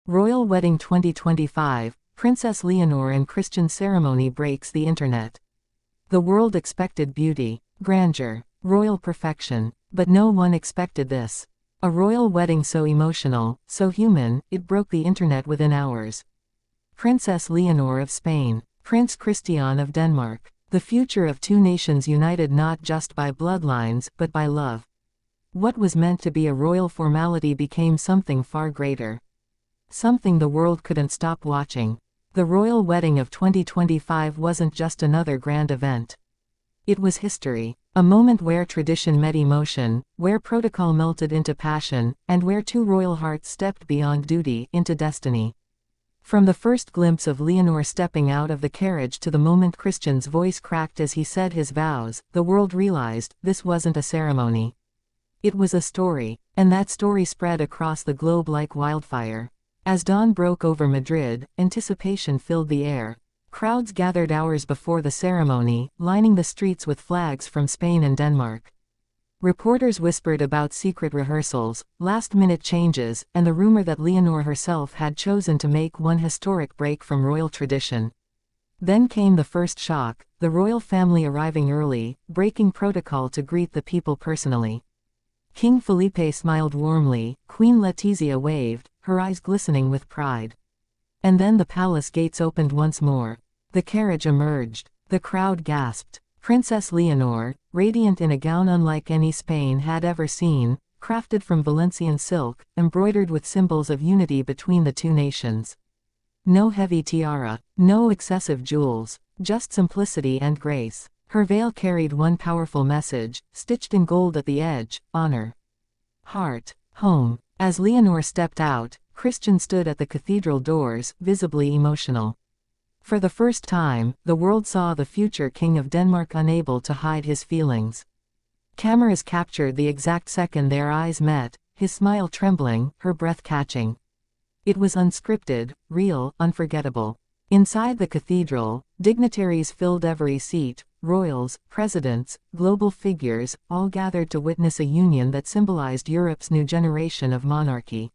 Royal Wedding 2025, Princess Leonor and Christian ceremony breaks the internet. The world expected beauty, grandeur, royal perfection, but no one expected this. A royal wedding so emotional, so human, it broke the internet within hours. Princess Leonor of Spain, Prince Christian of Denmark. The future of two nations united not just by bloodlines, but by love. What was meant to be a royal formality became something far greater. Something the world couldn't stop watching. The royal wedding of 2025 wasn't just another grand event. It was history, a moment where tradition met emotion, where protocol melted into passion, and where two royal hearts stepped beyond duty into destiny. From the first glimpse of Leonor stepping out of the carriage to the moment Christian's voice cracked as he said his vows, the world realized this wasn't a ceremony. It was a story, and that story spread across the globe like wildfire. As dawn broke over Madrid, anticipation filled the air. Crowds gathered hours before the ceremony, lining the streets with flags from Spain and Denmark. Reporters whispered about secret rehearsals, last-minute changes, and the rumor that Leonor herself had chosen to make one historic break from royal tradition. Then came the first shock, the royal family arriving early, breaking protocol to greet the people personally. King Felipe smiled warmly, Queen Letizia waved, her eyes glistening with pride. And then the palace gates opened once more. The carriage emerged. The crowd gasped. Princess Leonor, radiant in a gown unlike any Spain had ever seen, crafted from Valencian silk, embroidered with symbols of unity between the two nations. No heavy tiara, no excessive jewels, just simplicity and grace. Her veil carried one powerful message, stitched in gold at the edge: honor, heart, home. As Leonor stepped out, Christian stood at the cathedral doors, visibly emotional. For the first time, the world saw the future King of Denmark unable to hide his feelings. Cameras captured the exact second their eyes met, his smile trembling, her breath catching. It was unscripted, real, unforgettable. Inside the cathedral, dignitaries filled every seat, royals, presidents, global figures, all gathered to witness a union that symbolized Europe's new generation of monarchy.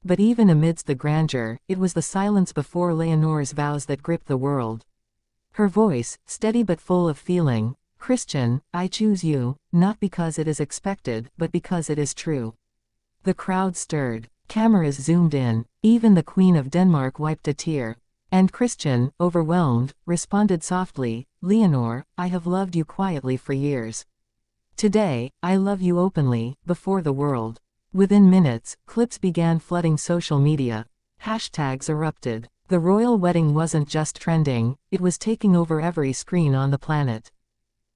But even amidst the grandeur, it was the silence before Leonor's vows that gripped the world. Her voice, steady but full of feeling: Christian, I choose you, not because it is expected, but because it is true. The crowd stirred. Cameras zoomed in. Even the Queen of Denmark wiped a tear. And Christian, overwhelmed, responded softly: Leonor, I have loved you quietly for years. Today, I love you openly, before the world. Within minutes, clips began flooding social media. Hashtags erupted. The royal wedding wasn't just trending, it was taking over every screen on the planet.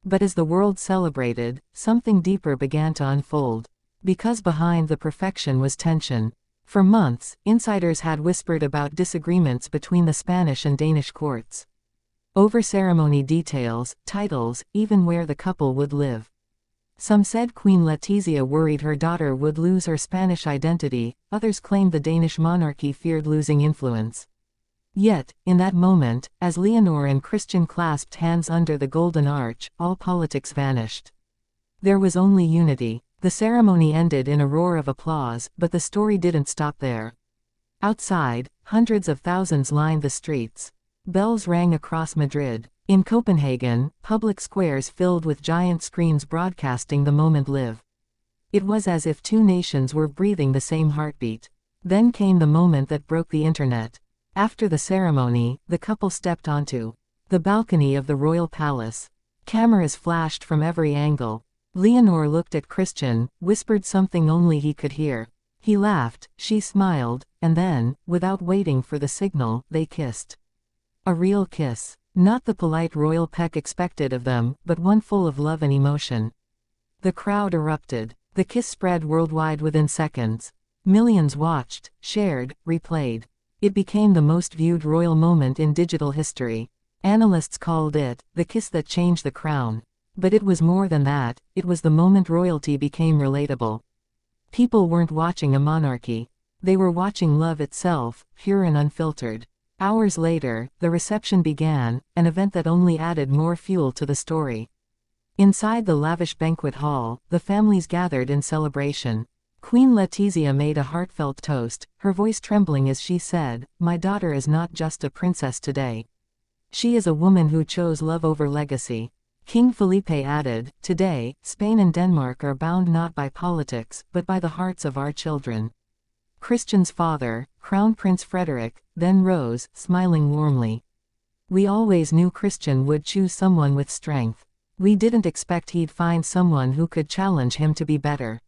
But as the world celebrated, something deeper began to unfold. Because behind the perfection was tension. For months, insiders had whispered about disagreements between the Spanish and Danish courts. Over ceremony details, titles, even where the couple would live. Some said Queen Letizia worried her daughter would lose her Spanish identity, others claimed the Danish monarchy feared losing influence. Yet, in that moment, as Leonor and Christian clasped hands under the Golden Arch, all politics vanished. There was only unity. The ceremony ended in a roar of applause, but the story didn't stop there. Outside, hundreds of thousands lined the streets. Bells rang across Madrid. In Copenhagen, public squares filled with giant screens broadcasting the moment live. It was as if two nations were breathing the same heartbeat. Then came the moment that broke the internet. After the ceremony, the couple stepped onto the balcony of the royal palace. Cameras flashed from every angle. Leonor looked at Christian, whispered something only he could hear. He laughed, she smiled, and then, without waiting for the signal, they kissed. A real kiss. Not the polite royal peck expected of them, but one full of love and emotion. The crowd erupted. The kiss spread worldwide within seconds. Millions watched, shared, replayed. It became the most viewed royal moment in digital history. Analysts called it the kiss that changed the crown. But it was more than that, it was the moment royalty became relatable. People weren't watching a monarchy. They were watching love itself, pure and unfiltered. Hours later, the reception began, an event that only added more fuel to the story. Inside the lavish banquet hall, the families gathered in celebration. Queen Letizia made a heartfelt toast, her voice trembling as she said, "My daughter is not just a princess today. She is a woman who chose love over legacy." King Felipe added, "Today, Spain and Denmark are bound not by politics, but by the hearts of our children." Christian's father, Crown Prince Frederick, then rose, smiling warmly. "We always knew Christian would choose someone with strength. We didn't expect he'd find someone who could challenge him to be better."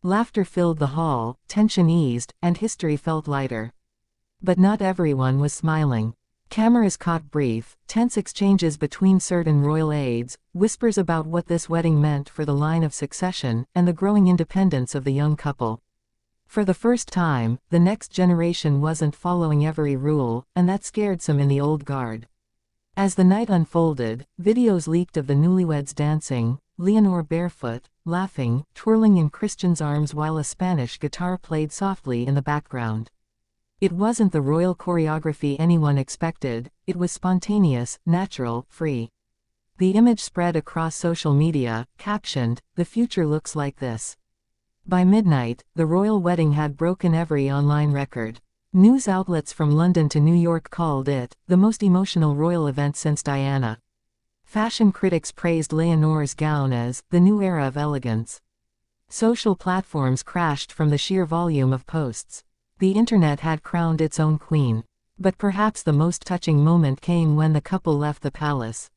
Laughter filled the hall, tension eased, and history felt lighter. But not everyone was smiling. Cameras caught brief, tense exchanges between certain royal aides, whispers about what this wedding meant for the line of succession, and the growing independence of the young couple. For the first time, the next generation wasn't following every rule, and that scared some in the old guard. As the night unfolded, videos leaked of the newlyweds dancing, Leonor barefoot, laughing, twirling in Christian's arms while a Spanish guitar played softly in the background. It wasn't the royal choreography anyone expected, it was spontaneous, natural, free. The image spread across social media, captioned, "The future looks like this." By midnight, the royal wedding had broken every online record. News outlets from London to New York called it the most emotional royal event since Diana. Fashion critics praised Leonor's gown as the new era of elegance. Social platforms crashed from the sheer volume of posts. The internet had crowned its own queen. But perhaps the most touching moment came when the couple left the palace.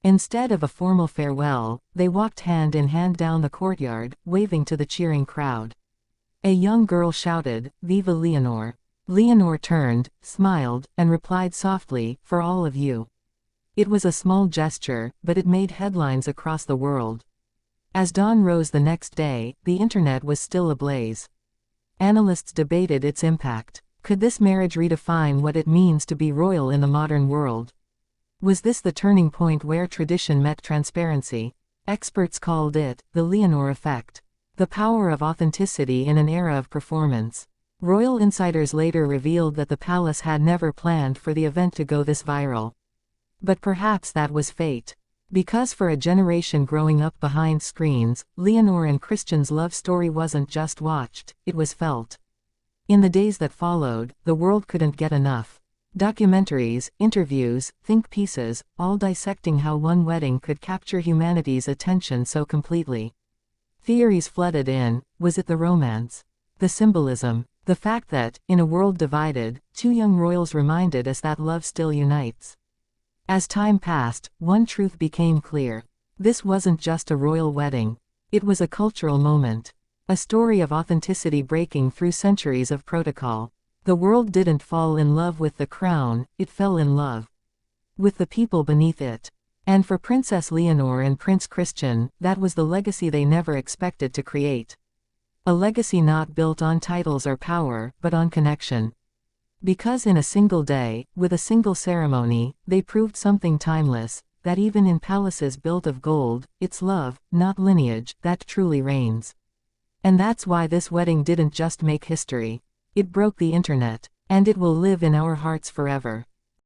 Instead of a formal farewell, they walked hand in hand down the courtyard, waving to the cheering crowd. A young girl shouted, "Viva Leonor!" Leonor turned, smiled, and replied softly, "For all of you." It was a small gesture, but it made headlines across the world. As dawn rose the next day, the internet was still ablaze. Analysts debated its impact. Could this marriage redefine what it means to be royal in the modern world? Was this the turning point where tradition met transparency? Experts called it the Leonor effect. The power of authenticity in an era of performance. Royal insiders later revealed that the palace had never planned for the event to go this viral. But perhaps that was fate. Because for a generation growing up behind screens, Leonor and Christian's love story wasn't just watched, it was felt. In the days that followed, the world couldn't get enough. Documentaries, interviews, think pieces, all dissecting how one wedding could capture humanity's attention so completely. Theories flooded in. Was it the romance? The symbolism? The fact that, in a world divided, two young royals reminded us that love still unites. As time passed, one truth became clear. This wasn't just a royal wedding. It was a cultural moment. A story of authenticity breaking through centuries of protocol. The world didn't fall in love with the crown, it fell in love with the people beneath it. And for Princess Leonor and Prince Christian, that was the legacy they never expected to create. A legacy not built on titles or power, but on connection. Because in a single day, with a single ceremony, they proved something timeless, that even in palaces built of gold, it's love, not lineage, that truly reigns. And that's why this wedding didn't just make history. It broke the internet. And it will live in our hearts forever.